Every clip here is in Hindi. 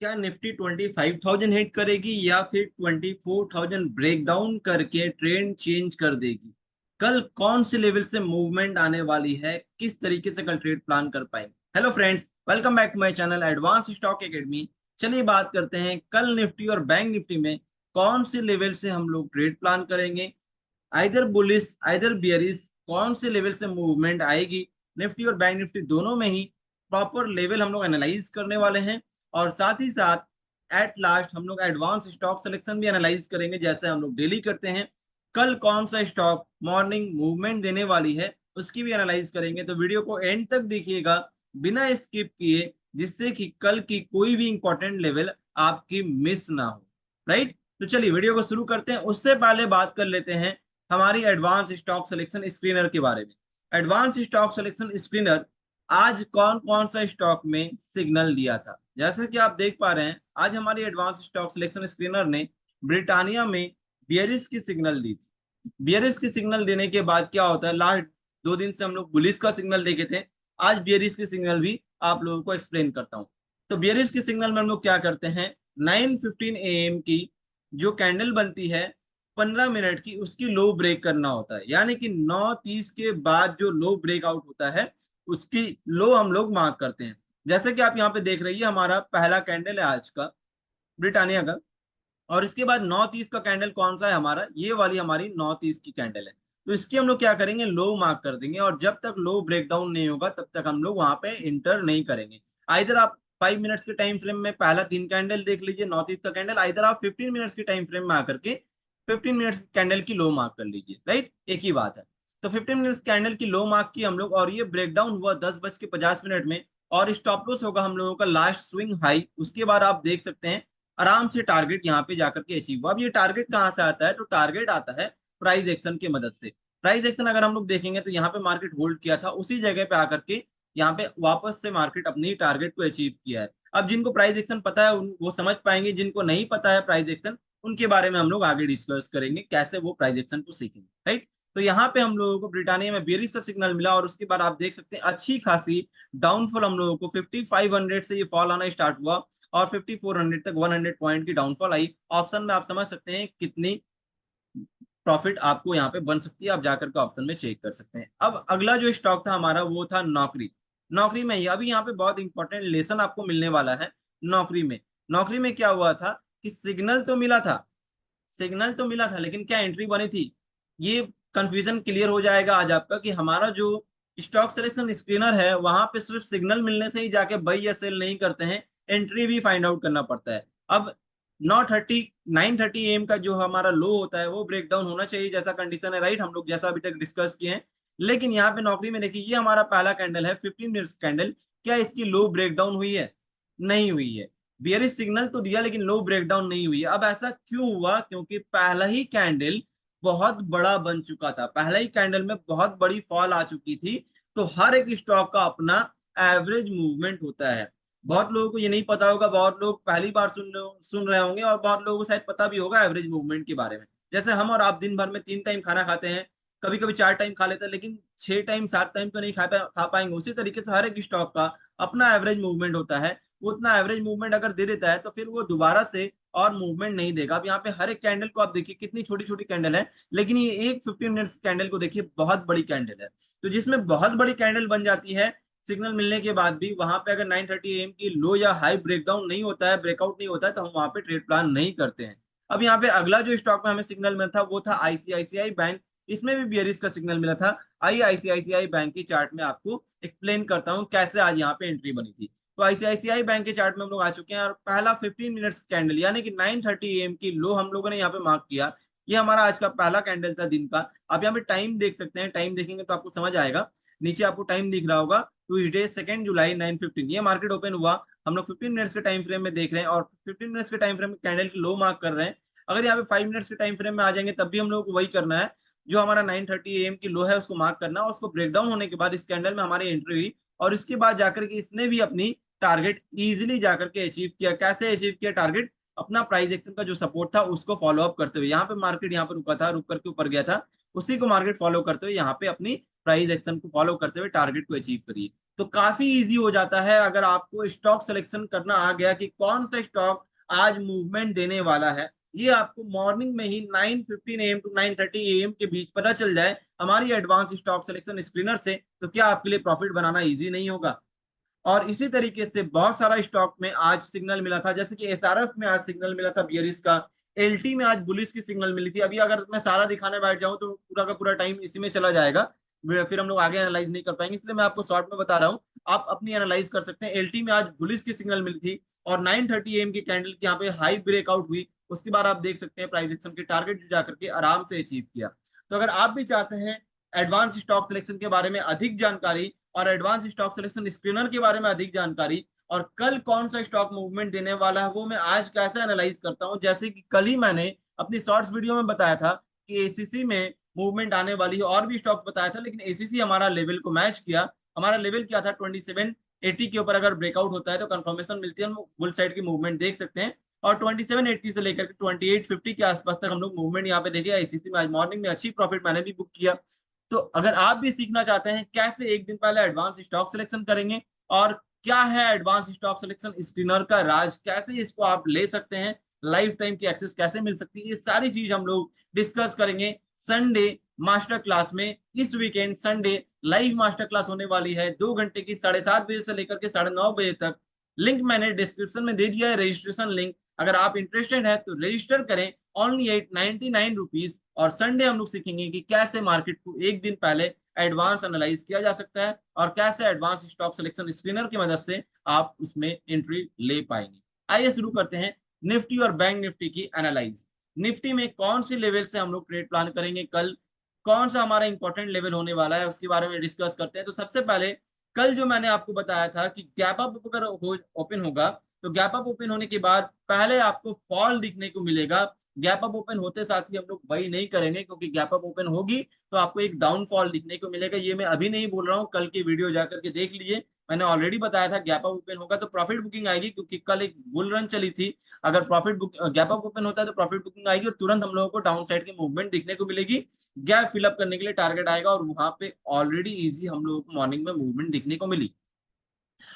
क्या निफ्टी 25,000 हिट करेगी या फिर 24,000 ब्रेक डाउन करके ट्रेंड चेंज कर देगी? कल कौन से लेवल से मूवमेंट आने वाली है, किस तरीके से कल ट्रेड प्लान कर पाएंगे? Hello friends, welcome back to my channel advance stock academy. चलिए बात करते हैं कल निफ्टी और बैंक निफ्टी में कौन से लेवल से हम लोग ट्रेड प्लान करेंगे। आइदर बुलिश आइदर बियरिश, कौन से लेवल से मूवमेंट आएगी निफ्टी और बैंक निफ्टी दोनों में ही प्रॉपर लेवल हम लोग एनालाइज करने वाले हैं। और साथ ही साथ एट लास्ट हम लोग एडवांस स्टॉक सिलेक्शन भी एनालाइज करेंगे जैसे हम लोग डेली करते हैं। कल कौन सा स्टॉक मॉर्निंग मूवमेंट देने वाली है उसकी भी एनालाइज करेंगे, तो वीडियो को एंड तक देखिएगा बिना स्किप किए, जिससे कि कल की कोई भी इंपॉर्टेंट लेवल आपकी मिस ना हो। राइट, तो चलिए वीडियो को शुरू करते हैं। उससे पहले बात कर लेते हैं हमारी एडवांस स्टॉक सिलेक्शन स्क्रीनर के बारे में। एडवांस स्टॉक सिलेक्शन स्क्रीनर आज कौन कौन सा स्टॉक में सिग्नल दिया था, जैसे कि आप देख पा रहे हैं आज हमारी एडवांस स्टॉक सिलेक्शन स्क्रीनर ने ब्रिटानिया में बियरिश की सिग्नल दी थी। बियरिश की सिग्नल देने के बाद क्या होता है, लास्ट 2 दिन से हम लोग बुलिश का सिग्नल देखे थे, आज बियरिश की सिग्नल भी आप लोगों को एक्सप्लेन करता हूँ। तो बियरिश की सिग्नल में हम लोग क्या करते हैं, 9:15 AM की जो कैंडल बनती है 15 मिनट की, उसकी लो ब्रेक करना होता है, यानी कि 9:30 के बाद जो लो ब्रेकआउट होता है उसकी लो हम लोग मार्क करते हैं। जैसे कि आप यहाँ पे देख रही है हमारा पहला कैंडल है आज का ब्रिटानिया का, और इसके बाद 9:30 का कैंडल कौन सा है हमारा, ये वाली हमारी 9:30 की कैंडल है। तो इसकी हम लोग क्या करेंगे, लो मार्क कर देंगे, और जब तक लो ब्रेकडाउन नहीं होगा तब तक हम लोग वहां पे इंटर नहीं करेंगे। आइधर आप 5 मिनट्स के टाइम फ्रेम में पहला 3 कैंडल देख लीजिए 9:30 का कैंडल, आइधर आप 15 मिनट्स के टाइम फ्रेम में आकर के 15 मिनट्स कैंडल की लो मार्क कर लीजिए। राइट, एक ही बात है। तो 15 मिनट्स कैंडल की लो मार्क की हम लोग, और ये ब्रेकडाउन हुआ 10:50 में, और स्टॉप लॉस होगा हम लोगों का लास्ट स्विंग हाई। उसके बाद आप देख सकते हैं आराम से टारगेट यहाँ पे जाकर के अचीव हुआ। अब ये टारगेट कहाँ से आता है, तो टारगेट आता है प्राइस एक्शन की मदद से। प्राइस एक्शन अगर हम लोग देखेंगे तो यहाँ पे मार्केट होल्ड किया था, उसी जगह पे आकर के यहाँ पे वापस से मार्केट अपनी टारगेट को अचीव किया है। अब जिनको प्राइस एक्शन पता है वो समझ पाएंगे, जिनको नहीं पता है प्राइस एक्शन उनके बारे में हम लोग आगे डिस्कस करेंगे कैसे वो प्राइस एक्शन को सीखेंगे। राइट, तो यहाँ पे हम लोगों को ब्रिटानिया में बेरिश का सिग्नल मिला, और उसके बाद आप देख सकते हैं अच्छी खासी डाउनफॉल हम लोगों को 5500 से ये फॉल आना स्टार्ट हुआ, और 5400 तक 100 पॉइंट की डाउनफॉल आई। ऑप्शन में आप समझ सकते हैं कितनी प्रॉफिट आपको यहाँ पे बन सकती है, आप जाकर के ऑप्शन में चेक कर सकते हैं। अब अगला जो स्टॉक था हमारा वो था नौकरी। नौकरी में ही अभी यहाँ पे बहुत इंपॉर्टेंट लेसन आपको मिलने वाला है। नौकरी में नौकरी में क्या हुआ था कि सिग्नल तो मिला था, सिग्नल तो मिला था, लेकिन क्या एंट्री बनी थी, ये कंफ्यूजन क्लियर हो जाएगा आज आपका कि हमारा जो स्टॉक सिलेक्शन स्क्रीनर है वहां पे सिर्फ सिग्नल मिलने से ही जाके बाई या सेल नहीं करते हैं, एंट्री भी फाइंड आउट करना पड़ता है। अब 9:30 का जो हमारा लो होता है वो ब्रेक डाउन होना चाहिए जैसा कंडीशन है। राइट, हम लोग जैसा अभी तक डिस्कस किए हैं, लेकिन यहाँ पे नौकरी में देखिए ये हमारा पहला कैंडल है 15 मिनट्स कैंडल, क्या इसकी लो ब्रेक डाउन हुई है? नहीं हुई है। बियरिश सिग्नल तो दिया लेकिन लो ब्रेकडाउन नहीं हुई है। अब ऐसा क्यों हुआ, क्योंकि पहला ही कैंडल बहुत बड़ा बन चुका था, पहला ही कैंडल में बहुत बड़ी फॉल आ चुकी थी। तो हर एक स्टॉक का अपना एवरेज मूवमेंट होता है। बहुत लोगों को ये नहीं पता होगा, बहुत लोग पहली बार सुन रहे होंगे, और बहुत लोगों को शायद पता भी होगा एवरेज मूवमेंट के बारे में। जैसे हम और आप दिन भर में 3 टाइम खाना खाते हैं, कभी कभी 4 टाइम खा लेते हैं, लेकिन 6 टाइम 7 टाइम तो नहीं खा पाएंगे। उसी तरीके से हर एक स्टॉक का अपना एवरेज मूवमेंट होता है। वो उतना एवरेज मूवमेंट अगर दे देता है तो फिर वो दोबारा से और मूवमेंट नहीं देगा। अब यहाँ पे हर एक कैंडल को आप देखिए कितनी छोटी छोटी कैंडल है, लेकिन ये एक 15 मिनट्स कैंडल को देखिए बहुत बड़ी कैंडल है। तो जिसमें बहुत बड़ी कैंडल बन जाती है सिग्नल मिलने के बाद भी, वहां पे अगर 9:30 AM की लो या हाई ब्रेकडाउन नहीं होता है, ब्रेकआउट नहीं होता है, तो हम वहां पे ट्रेड प्लान नहीं करते हैं। अब यहाँ पे अगला जो स्टॉक में हमें सिग्नल मिला था वो था आईसीआईसीआई बैंक। इसमें भी बियरिश का सिग्नल मिला था। आई आईसीआईसीआई बैंक की चार्ट में आपको एक्सप्लेन करता हूँ कैसे आज यहाँ पे एंट्री बनी थी। तो आईसीआईसीआई बैंक के चार्ट में हम लोग आ चुके हैं, और पहला 15 मिनट्स कैंडल यानी कि 9:30 AM की लो हम लोगों ने यहाँ पे मार्क किया। ये हमारा आज का पहला कैंडल था दिन का। आप यहाँ पे टाइम देख सकते हैं, टाइम देखेंगे तो आपको समझ आएगा। नीचे आपको टाइम दिख रहा होगा, ट्यूजडे 2 जुलाई 9:15 ये मार्केट ओपन हुआ। हम लोग 15 मिनट्स के टाइम फ्रेम में देख रहे हैं, और 15 मिनट्स के टाइम फ्रेम में कैंडल की लो मार्क कर रहे हैं। अगर यहाँ पे 5 मिनट्स के टाइम फ्रेम में आ जाएंगे तब भी हम लोग को वही करना है, जो हमारा 9:30 AM की लो है उसको मार्क करना, और उसको ब्रेकडाउन होने के बाद इस कैंडल में हमारी एंट्री हुई, और इसके बाद जाकर के इसने भी अपनी टारगेट इजीली जाकर के अचीव किया। कैसे अचीव किया टारगेट, अपना प्राइस एक्शन का जो सपोर्ट था उसको फॉलो अप करते हुए। यहाँ पे मार्केट यहाँ पे रुका था, रुक करके ऊपर गया था, उसी को मार्केट फॉलो करते हुए यहाँ पे अपनी प्राइस एक्शन को फॉलो करते हुए टारगेट को अचीव करिए। तो काफी इजी हो जाता है अगर आपको स्टॉक सिलेक्शन करना आ गया कि कौन सा स्टॉक आज मूवमेंट देने वाला है। ये आपको मॉर्निंग में ही 9:15 AM टू 9:30 AM के बीच पता चल जाए हमारी एडवांस स्टॉक सिलेक्शन स्क्रीनर से, तो क्या आपके लिए प्रॉफिट बनाना इजी नहीं होगा। और इसी तरीके से बहुत सारा स्टॉक में आज सिग्नल मिला था, जैसे कि एसआरएफ में आज सिग्नल मिला था बियरिश का, एलटी में आज बुलिश की सिग्नल मिली थी। अभी अगर मैं सारा दिखाने बैठ जाऊं तो पूरा का पूरा टाइम इसी में चला जाएगा, फिर हम लोग आगे एनालाइज नहीं कर पाएंगे, इसलिए मैं आपको शॉर्ट में बता रहा हूँ, आप अपनी एनालाइज कर सकते हैं। एलटी में आज बुलिश की सिग्नल मिली थी और 9:30 AM की कैंडल की यहाँ पे हाई ब्रेकआउट हुई, उसके बाद आप देख सकते हैं प्राइस एक्शन के टारगेट जो जाकर के आराम से अचीव किया। तो अगर आप भी चाहते हैं एडवांस स्टॉक सिलेक्शन के बारे में अधिक जानकारी और एडवांस स्टॉक सिलेक्शन स्क्रीनर के बारे में अधिक जानकारी और कल कौन सा स्टॉक मूवमेंट देने वाला है वो मैं आज कैसे एनालाइज करता हूं, जैसे कि कल ही मैंने अपनी शॉर्ट्स वीडियो में बताया था कि एसीसी में मूवमेंट आने वाली है, और भी स्टॉक्स बताया था, लेकिन एसीसी हमारा लेवल को मैच किया। हमारा लेवल क्या था 2780 के ऊपर अगर ब्रेकआउट होता है तो कंफर्मेशन मिलती है, हम बुल साइड की मूवमेंट देख सकते हैं। और 2780 से लेकर के 2850 के आसपास तक हम लोग मूवमेंट यहाँ पे देखे। एसीसी में आज मॉर्निंग में अच्छी प्रॉफिट मैंने भी बुक किया। तो अगर आप भी सीखना चाहते हैं कैसे एक दिन पहले एडवांस स्टॉक सिलेक्शन करेंगे और क्या है एडवांस स्टॉक सिलेक्शन स्क्रीनर का राज, कैसे इसको आप ले सकते हैं, लाइफ टाइम की एक्सेस कैसे मिल सकती है, ये सारी चीज हम लोग डिस्कस करेंगे संडे मास्टर क्लास में। इस weekend Sunday live master class होने वाली है 2 घंटे की, 7:30 बजे से लेकर के 9:30 बजे तक। लिंक मैंने डिस्क्रिप्शन में दे दिया है, रजिस्ट्रेशन लिंक। अगर आप इंटरेस्टेड है तो रजिस्टर करें, ओनली 899 रुपीज। और संडे हम लोग सीखेंगे कि कैसे मार्केट को एक दिन पहले एडवांस एनालाइज किया जा सकता है और कैसे एडवांस स्टॉक सिलेक्शन स्क्रीनर की मदद से आप उसमें एंट्री ले पाएंगे। आइए शुरू करते हैं निफ्टी और बैंक निफ्टी की एनालाइज। निफ्टी में कौन सी लेवल से हम लोग ट्रेड प्लान करेंगे, कल कौन सा हमारा इंपॉर्टेंट लेवल होने वाला है उसके बारे में डिस्कस करते हैं। तो सबसे पहले कल जो मैंने आपको बताया था कि गैप अप अगर ओपन होगा तो गैप अप ओपन होने के बाद पहले आपको फॉल दिखने को मिलेगा। गैप अप ओपन होते साथ ही हम लोग वही नहीं करेंगे, क्योंकि गैप अप ओपन होगी तो आपको एक डाउनफॉल दिखने को मिलेगा। ये मैं अभी नहीं बोल रहा हूँ, कल की वीडियो जाकर के देख लीजिए, मैंने ऑलरेडी बताया था गैप अप ओपन होगा तो प्रॉफिट बुकिंग आएगी, क्योंकि कल एक बुल रन चली थी। अगर profit book gap up open होता है तो प्रॉफिट बुकिंग आएगी और तुरंत हम लोगों को डाउन साइड की मूवमेंट दिखने को मिलेगी। गैप फिलअप करने के लिए टारगेट आएगा और वहां पे ऑलरेडी इजी हम लोगों को मॉर्निंग में मूवमेंट दिखने को मिली।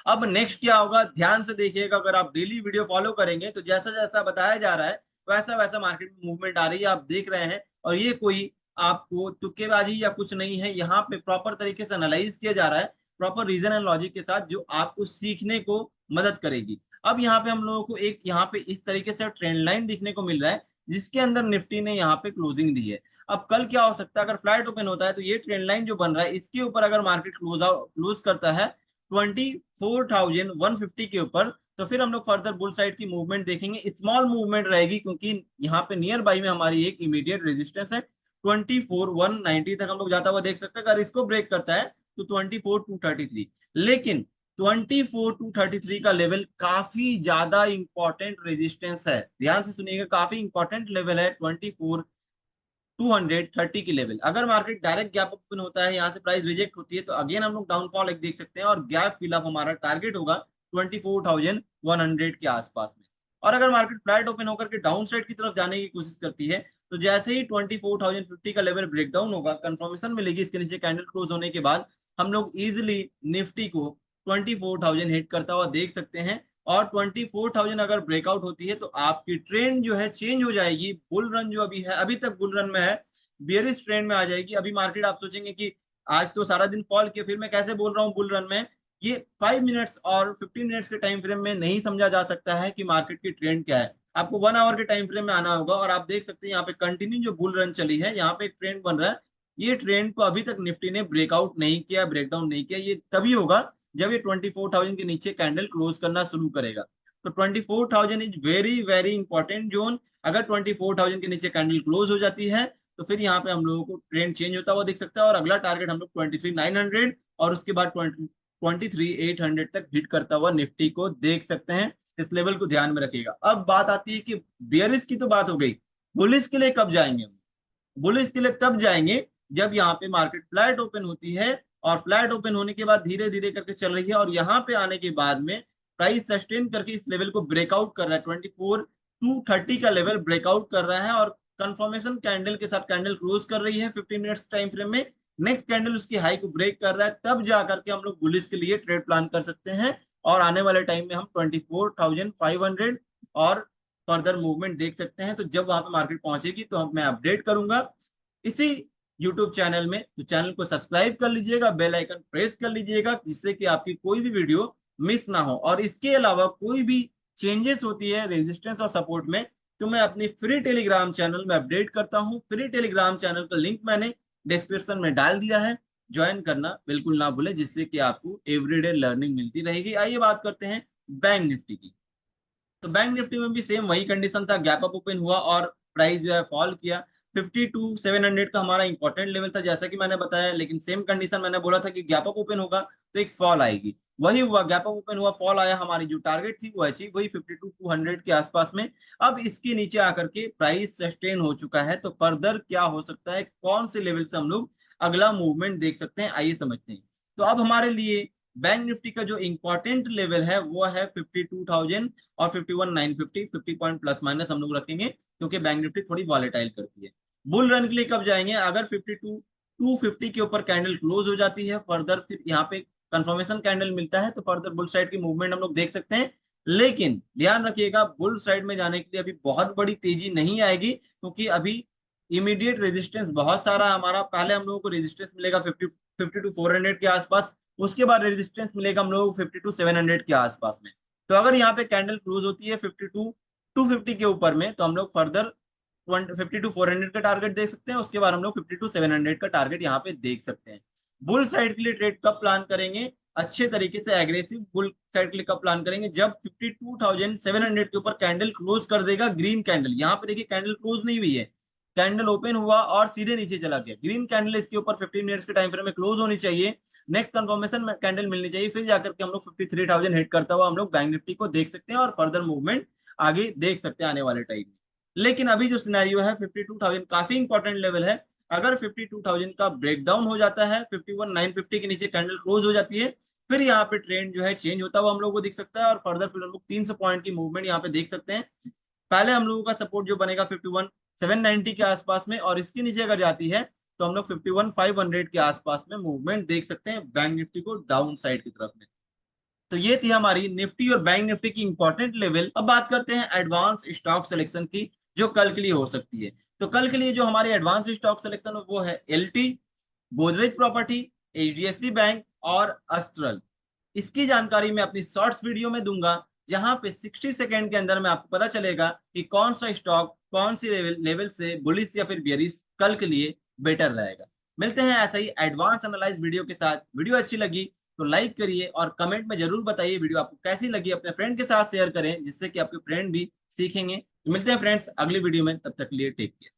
अब नेक्स्ट क्या होगा, ध्यान से देखिएगा, अगर आप डेली वीडियो फॉलो करेंगे तो जैसा जैसा बताया जा रहा है वैसा वैसा मार्केट में मूवमेंट आ रही है, आप देख रहे हैं। और ये कोई आपको तुक्केबाजी या कुछ नहीं है, यहाँ पे प्रॉपर तरीके से एनालाइज किया जा रहा है, प्रॉपर रीजन एंड लॉजिक के साथ, जो आपको सीखने को मदद करेगी। अब यहाँ पे हम लोगों को एक यहाँ पे इस तरीके से ट्रेंड लाइन दिखने को मिल रहा है, जिसके अंदर निफ्टी ने यहाँ पे क्लोजिंग दी है। अब कल क्या हो सकता है, अगर फ्लैट ओपन होता है तो ये ट्रेंड लाइन जो बन रहा है इसके ऊपर अगर मार्केट क्लोज करता है 24,150 के ऊपर, तो फिर हम लोग फर्दर बुल साइड की मूवमेंट देखेंगे। स्मॉल मूवमेंट रहेगी, क्योंकि यहाँ पे नियर बाई में हमारी एक इमीडिएट रेजिस्टेंस है 24,190 तक हम लोग जाता हुआ देख सकते हैं। अगर इसको ब्रेक करता है तो 24,233, लेकिन 24,233 का लेवल काफी ज्यादा इंपॉर्टेंट रेजिस्टेंस है, ध्यान से सुनिएगा, काफी इंपॉर्टेंट लेवल है 24,230 की लेवल। अगर मार्केट डायरेक्ट गैप ओपन होता है, यहाँ से प्राइस रिजेक्ट होती है, तो अगेन हम लोग डाउनफॉल एक देख सकते हैं और गैप फिलअप हमारा टारगेट होगा 24,100 के आसपास में। और अगर मार्केट फ्लैट ओपन होकर के डाउन साइड की तरफ जाने की कोशिश करती है तो जैसे ही 24,050 का लेवल ब्रेकडाउन होगा, कंफर्मेशन मिलेगी इसके नीचे कैंडल क्लोज होने के बाद, हम लोग इजिली निफ्टी को 24,000 हिट करता हुआ देख सकते हैं। और 24,000 अगर ब्रेकआउट होती है तो आपकी ट्रेंड जो है चेंज हो जाएगी। बुल रन जो अभी है, अभी तक बुल रन में है, बियरिश ट्रेंड में आ जाएगी। अभी मार्केट आप सोचेंगे कि आज तो सारा दिन फॉल किया, फिर मैं कैसे बोल रहा हूँ बुल रन में। ये 5 मिनट्स और 15 मिनट्स के टाइम फ्रेम में नहीं समझा जा सकता है कि मार्केट की ट्रेंड क्या है, आपको 1 आवर के टाइम फ्रेम में आना होगा। और आप देख सकते हैं यहाँ पे कंटिन्यू जो बुल रन चली है, यहाँ पे एक ट्रेंड बन रहा है। ये ट्रेंड को अभी तक निफ्टी ने ब्रेकआउट नहीं किया, ब्रेकडाउन नहीं किया, ये तभी होगा जब ये 24,000 के नीचे कैंडल क्लोज करना शुरू करेगा। तो 24,000 is very very important zone. अगर 24,000 के नीचे कैंडल क्लोज हो जाती है तो फिर यहाँ पे हम लोगों को ट्रेंड चेंज होता हुआ दिख सकता है, और अगला टारगेट हम लोग 23,900 और उसके बाद 23,800 तक हिट करता हुआ निफ्टी को देख सकते हैं। इस लेवल को ध्यान में रखिएगा। अब बात आती है कि बियरिश की तो बात हो गई, बुलिश के लिए कब जाएंगे हम? बुलिश के लिए तब जाएंगे जब यहाँ पे मार्केट फ्लैट ओपन होती है, और फ्लैट ओपन होने के बाद धीरे धीरे करके चल रही है, और यहाँ पे आने के बाद में प्राइस सस्टेन करके इस लेवल को ब्रेकआउट कर रहा है, 24,230 का लेवल ब्रेकआउट कर रहा है, और कंफर्मेशन कैंडल के साथ कैंडल क्लोज कर रही है 15 मिनट्स टाइम फ्रेम में। नेक्स्ट कैंडल उसकी हाई को ब्रेक कर रहा है, तब जाकर के हम लोग बुलिश के लिए ट्रेड प्लान कर सकते हैं। और आने वाले टाइम में हम 24,500 और फर्दर मूवमेंट देख सकते हैं। तो जब वहां पे मार्केट पहुंचेगी तो मैं अपडेट करूंगा इसी यूट्यूब चैनल में। तो चैनल को सब्सक्राइब कर लीजिएगा, बेल आइकन प्रेस कर लीजिएगा, जिससे कि आपकी कोई भी वीडियो मिस ना हो। और इसके अलावा कोई भी चेंजेस होती है रेजिस्टेंस और सपोर्ट में, तो मैं अपनी फ्री टेलीग्राम चैनल में अपडेट करता हूँ। फ्री टेलीग्राम चैनल का लिंक मैंने डिस्क्रिप्शन में डाल दिया है, ज्वाइन करना बिल्कुल ना भूलें, जिससे कि आपको एवरीडे लर्निंग मिलती रहेगी। आइए बात करते हैं बैंक निफ्टी की। तो बैंक निफ्टी में भी सेम वही कंडीशन था, गैप अप ओपन हुआ और प्राइस जो है फॉल किया। 52,700 का हमारा इंपॉर्टेंट लेवल था जैसा कि मैंने बताया, लेकिन सेम कंडीशन मैंने बोला था कि गैप अप ओपन होगा तो एक फॉल आएगी। वही हुआ, गैप अप ओपन हुआ, फॉल आया, हमारी जो टारगेट थी वो अचीव हुई 52,200 के आसपास में। अब इसके नीचे आकर के प्राइस सस्टेन हो चुका है, तो फर्दर क्या हो सकता है, कौन से लेवल से हम लोग अगला मूवमेंट देख सकते हैं, आइए समझते हैं। तो अब हमारे लिए बैंक निफ्टी का जो इंपॉर्टेंट लेवल है वो है 52,000 और 51,950, 50 पॉइंट प्लस माइनस हम लोग रखेंगे, क्योंकि बैंक निफ्टी थोड़ी वॉलेटाइल करती है। बुल रन के लिए कब जाएंगे, अगर 52,250 के ऊपर कैंडल क्लोज हो जाती है, फर्दर फिर यहाँ पे कंफर्मेशन कैंडल मिलता है, तो फर्दर बुल साइड की मूवमेंट हम लोग देख सकते हैं। लेकिन ध्यान रखिएगा, बुल साइड में जाने के लिए अभी बहुत बड़ी तेजी नहीं आएगी, क्योंकि अभी इमीडिएट रेजिस्टेंस बहुत सारा हमारा। पहले हम लोगों को रेजिस्टेंस मिलेगा 52,400 के आसपास, उसके बाद रेजिस्टेंस मिलेगा हम लोगों को 52,700 के आसपास में। तो अगर यहाँ पे कैंडल क्लोज होती है 52,250 के ऊपर में, तो हम लोग फर्दर 52,400 का टारगेट देख सकते हैं। उसके बाद हम लोग 52,700 का टारगेट यहाँ पे देख सकते हैं। बुल साइड के लिए ट्रेड कब प्लान करेंगे, अच्छे तरीके से एग्रेसिव बुल साइड के लिए कब प्लान करेंगे, जब 52,700 के ऊपर कैंडल क्लोज कर देगा, ग्रीन कैंडल। यहाँ पे देखिए कैंडल क्लोज नहीं हुई है, कैंडल ओपन हुआ और सीधे नीचे चला गया। ग्रीन कैंडल इसके ऊपर 15 मिनट्स के टाइम फ्रेम में क्लोज होनी चाहिए, नेक्स्ट कंफर्मेशन में कैंडल मिलनी चाहिए, फिर जाकर के हम लोग 53,000 हिट करता हुआ हम लोग बैंक निफ्टी को देख सकते हैं और फर्दर मूवमेंट आगे देख सकते हैं आने वाले टाइम में। लेकिन अभी जो सिनेरियो है 52,000 काफी इंपॉर्टेंट लेवल है। अगर 52,000 का ब्रेकडाउन हो जाता है, 51,950 के नीचे कैंडल क्लोज हो जाती है, फिर यहाँ पे ट्रेंड जो है चेंज होता हुआ हम लोग को दिख सकता है और फर्दर फिर हम लोग 300 पॉइंट की मूवमेंट यहाँ पे देख सकते हैं। पहले हम लोगों का सपोर्ट जो बनेगा 51,790 के आसपास में, और इसके नीचे अगर जाती है तो हम लोग 51,500 के आसपास में मूवमेंट देख सकते हैं बैंक निफ्टी को डाउन साइड की तरफ में। तो ये थी हमारी निफ्टी और बैंक निफ्टी की इंपॉर्टेंट लेवल। अब बात करते हैं एडवांस स्टॉक सिलेक्शन की, जो कल के लिए हो सकती है। तो कल के लिए जो हमारी एडवांस स्टॉक सिलेक्शन है वो है LT, Godrej property, HDFC bank और अस्ट्रल। इसकी जानकारी मैं अपनी शॉर्ट्स वीडियो में दूंगा, जहां पे 60 सेकेंड के अंदर में आपको पता चलेगा कि कौन सा स्टॉक कौन सी लेवल से बुलिश या फिर बियरिश कल के लिए बेटर रहेगा। मिलते हैं ऐसा ही एडवांस एनालाइज वीडियो के साथ। वीडियो अच्छी लगी तो लाइक करिए और कमेंट में जरूर बताइए वीडियो आपको कैसी लगी, अपने फ्रेंड के साथ शेयर करें, जिससे कि आपके फ्रेंड भी सीखेंगे। तो मिलते हैं फ्रेंड्स अगली वीडियो में, तब तक के लिए टेक केयर।